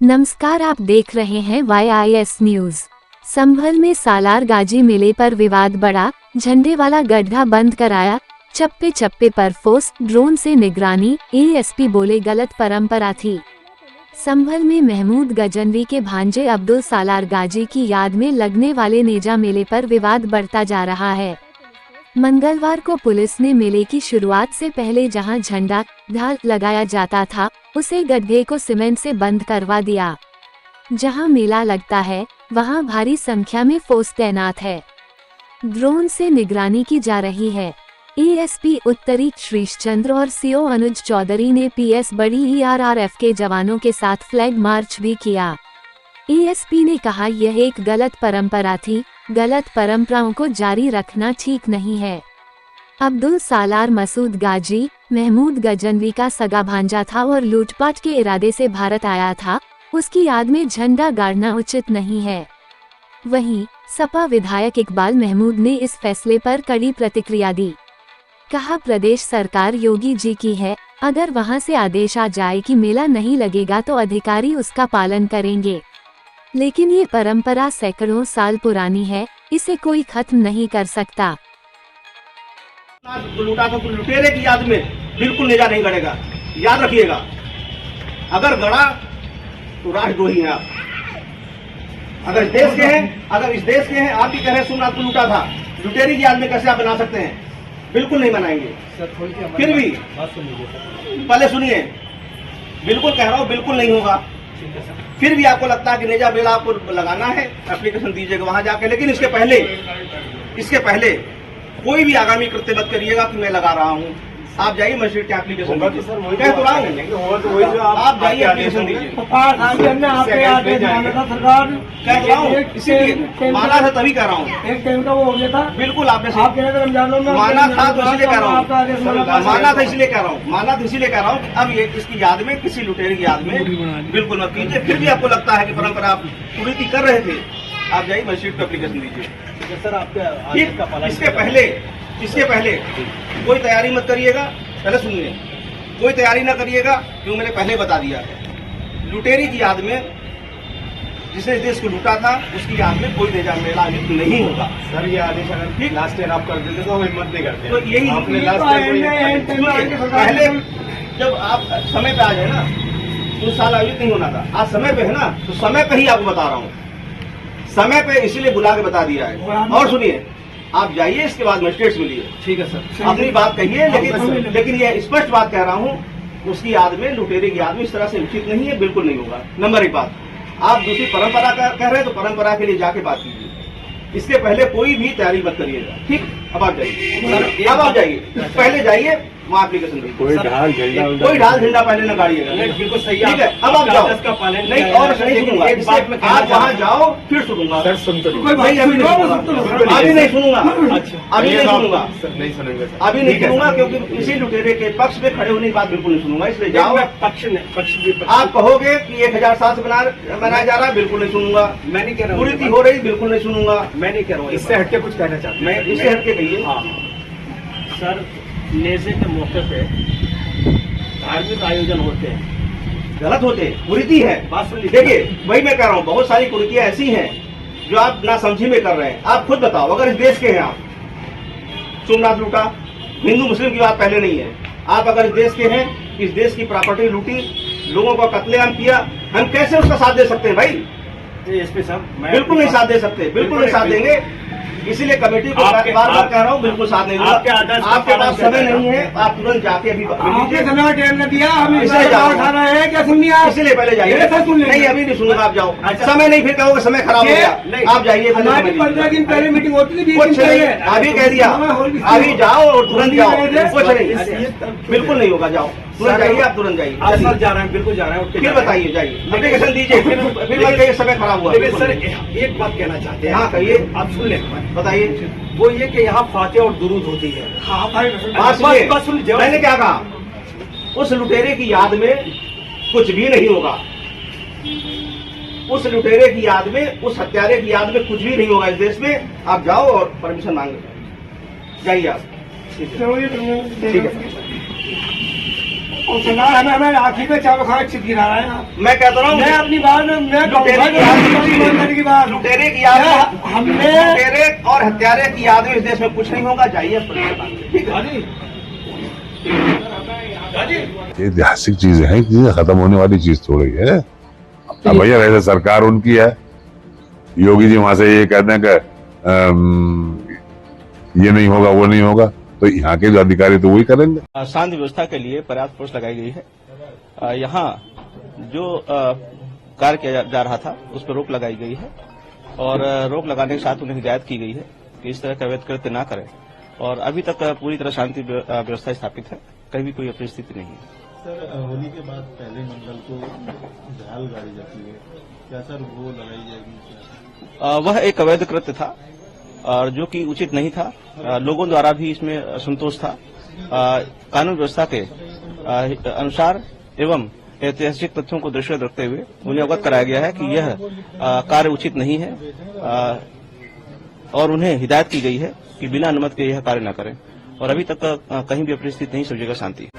नमस्कार, आप देख रहे हैं YIS न्यूज। संभल में सालार गाजी मेले पर विवाद बढ़ा, झंडे वाला गड्ढा बंद कराया, चप्पे चप्पे पर फोर्स, ड्रोन से निगरानी। ASP बोले गलत परंपरा थी। संभल में महमूद गजनवी के भांजे अब्दुल सालार गाजी की याद में लगने वाले नेजा मेले पर विवाद बढ़ता जा रहा है। मंगलवार को पुलिस ने मेले की शुरुआत से पहले जहां झंडा ढाल लगाया जाता था, उसे गड्ढे को सीमेंट से बंद करवा दिया। जहां मेला लगता है वहां भारी संख्या में फोर्स तैनात है। ड्रोन से निगरानी की जा रही है। ASP उत्तरी श्रीश चंद्र और CO अनुज चौधरी ने PS बड़ी ERRF के जवानों के साथ फ्लैग मार्च भी किया। ASP ने कहा, यह एक गलत परंपरा थी, गलत परंपराओं को जारी रखना ठीक नहीं है। अब्दुल सालार मसूद गाजी महमूद गजनवी का सगा भांजा था और लूटपाट के इरादे से भारत आया था। उसकी याद में झंडा गाड़ना उचित नहीं है। वहीं सपा विधायक इकबाल महमूद ने इस फैसले पर कड़ी प्रतिक्रिया दी। कहा, प्रदेश सरकार योगी जी की है, अगर वहां से आदेश आ जाए कि मेला नहीं लगेगा तो अधिकारी उसका पालन करेंगे, लेकिन ये परंपरा सैकड़ों साल पुरानी है, इसे कोई खत्म नहीं कर सकता। लूटा तो लुटेरे की याद में बिल्कुल नेजा नहीं गड़ेगा, याद रखिएगा। अगर गड़ा तो राष्ट्रद्रोही हैं आप। अगर इस देश के हैं, आप भी कह रहे हैं सोमनाथ को लूटा था, लुटेरी की याद में कैसे आप बना सकते हैं? बिल्कुल नहीं बनाएंगे। फिर भी पहले सुनिए, बिल्कुल कह रहा हूँ, बिल्कुल नहीं होगा। फिर भी आपको लगता है कि नेजा मेला आपको लगाना है, एप्लीकेशन दीजिएगा वहां जाके। लेकिन इसके पहले कोई भी आगामी कृत्य मत करिएगा कि मैं लगा रहा हूँ। आप जाइए मजिस्ट्रेट के एप्लीकेशन दीजिए, कह तो रहा हूँ, आप जाइए एप्लीकेशन दीजिए। कह तो रहा हूँ, इसीलिए माना था तभी कह रहा हूँ। एक टाइम का वो हो गया था, बिल्कुल आपने रमजानों में माना था तो इसलिए कह रहा हूँ, माना था इसलिए कह रहा हूँ कि अब ये इसकी याद में, किसी लुटेरे की याद में बिल्कुल मत कीजिए। फिर भी आपको लगता है कि परंपरा आप पूरी कर रहे थे, आप जाइए मजिस्ट्रेट को एप्लीकेशन दीजिए। सर आपके इसके पहले कोई तैयारी मत करिएगा। पहले सुनिए, कोई तैयारी ना करिएगा, क्यों मैंने पहले बता दिया है। लुटेरी की याद में, जिसने देश को लूटा था, उसकी याद में कोई नेजा मेला आयोजित नहीं होगा। सर ये आदेश अगर लास्ट ईयर आप कर देते तो हम हिम्मत नहीं करते। तो यही आपने पहले जब आप समय पे आ जाए ना, तो साल आयोजित नहीं होना था। आज समय पे है ना, तो समय पे ही आपको बता रहा हूँ, समय पे इसीलिए बुला के बता दिया है। और सुनिए, आप जाइए, इसके बाद मजिस्ट्रेट से मिलिए। ठीक है सर, अपनी बात कहिए, लेकिन ये स्पष्ट बात कह रहा हूँ, उसकी याद में, लुटेरे की याद में इस तरह से उचित नहीं है, बिल्कुल नहीं होगा। नंबर एक बात। आप दूसरी परंपरा कह रहे हैं तो परंपरा के लिए जाके बात कीजिए। इसके पहले कोई भी तैयारी मत करिएगा, ठीक? अब आप जाइए, अब आप जाइए, पहले जाइए वहाँ एप्लीकेशन दीजिए। कोई ढाल झंडा पहले न गाड़िएगा, बिल्कुल सही है। अब आप जाओ, नहीं और नहीं सुनूंगा। आप वहाँ जाओ, फिर सुनूंगा। सर सुन तो अभी नहीं सुनूंगा, अभी नहीं सुनूंगा, नहीं सुनेंगे सर, अभी नहीं सुनूंगा, क्योंकि इसी लुटेरे के पक्ष में खड़े होने की बात बिल्कुल नहीं सुनूंगा। इसलिए जाओ, पक्ष आप कहोगे कि 1000 साल से बनाया जा रहा है, बिल्कुल नहीं सुनूंगा। मैं नहीं कह रहा हूँ, कुरीति हो रही, बिल्कुल नहीं सुनूंगा। मैं नहीं कह रहा हूँ, इससे हटके कुछ कहना चाहता हूँ। मैं इससे हटके कहिए। हाँ सर, नेज़े के मौके पे धार्मिक आयोजन होते हैं, गलत होते हैं, कुरीति है। बात सुन लीजिए। देखिए, वही मैं कह रहा हूँ, बहुत सारी कुरीतियां ऐसी हैं जो आप नासमझी में कर रहे हैं। आप खुद बताओ, अगर इस देश के हैं आप, सोमनाथ लूटा, हिंदू मुस्लिम की बात पहले नहीं है। आप अगर इस देश के हैं, इस देश की प्रॉपर्टी लूटी, लोगों का कत्लेआम किया, हम कैसे उसका साथ दे सकते हैं भाई? एसपी साहब, बिल्कुल नहीं साथ दे सकते, बिल्कुल नहीं साथ देंगे। इसीलिए कमेटी को बार बार कह रहा हूँ, बिल्कुल साथ नहीं दूंगा। आपके पास समय नहीं है, आप तुरंत जाके अभी समय टाइम न दिया, हम इसलिए पहले जाइए। नहीं, अभी नहीं सुनूंगा, आप जाओ। समय नहीं, फिर कहोगे समय खराब हो गया। आप जाइए, 15 दिन पहले मीटिंग होती थी, कुछ नहीं, अभी कह दिया, अभी जाओ और तुरंत जाओ, कुछ नहीं, बिल्कुल नहीं होगा। जाओ, तुरंत जाइए, आप तुरंत जाइए। आप सर जा रहे हैं, बिल्कुल जा रहे हैं, फिर बताइए, जाइए, एप्लीकेशन दीजिए, फिर मत कहिए समय खराब हुआ। लेकिन सर एक बात कहना चाहते हैं। हाँ कहिए, आप सुन लें, बताइए। वो ये कि यहाँ फातिहा और दुरूद होती है। हाँ बस सुनिए, मैंने क्या कहा? उस लुटेरे की याद में कुछ भी नहीं होगा। उस लुटेरे की याद में, उस हत्यारे की याद में कुछ भी नहीं होगा इस देश में। आप जाओ और परमिशन मांगे, जाइए आप। ठीक है। और सरकार हमें आखिर में चावल खाना चिप गिरा रहा है आप। मैं कहता रहा मैं हूँ अपनी बात में मैं लुटेरे की याद में की बात लुटेरे की याद में हमने लुटेरे और हत्यारे की याद में इस देश में कुछ नहीं होगा। जाइए ठीक है। ये ऐतिहासिक चीजें हैं, चीजें खत्म होने वाली चीज थोड़ी है। अब भैया वैसे सरकार उनकी है, योगी जी वहां से ये कहते हैं कि ये नहीं होगा वो नहीं होगा, तो यहाँ के जो अधिकारी तो वही करेंगे। शांति व्यवस्था के लिए पर्याप्त फोर्स लगाई गई है। यहाँ जो कार्य किया जा रहा था उस पर रोक लगाई गई है और रोक लगाने के साथ उन्हें हिदायत की गई है कि इस तरह का अवैध कृत्य न करें। और अभी तक पूरी तरह शांति व्यवस्था स्थापित है, कहीं भी कोई अपरिस्थिति नहीं है। सर, होली के बाद पहले मंगल को झाल गाड़ी जाती है, क्या सर वो लगाई जाएगी? वह एक अवैध कृत्य था और जो कि उचित नहीं था। लोगों द्वारा भी इसमें असंतोष था। कानून व्यवस्था के अनुसार एवं ऐतिहासिक तथ्यों को दृष्टि में रखते हुए उन्हें अवगत कराया गया है कि यह कार्य उचित नहीं है और उन्हें हिदायत की गई है कि बिना अनुमति के यह कार्य न करें। और अभी तक कहीं भी अपरिस्थिति नहीं, सब जगह शांति है।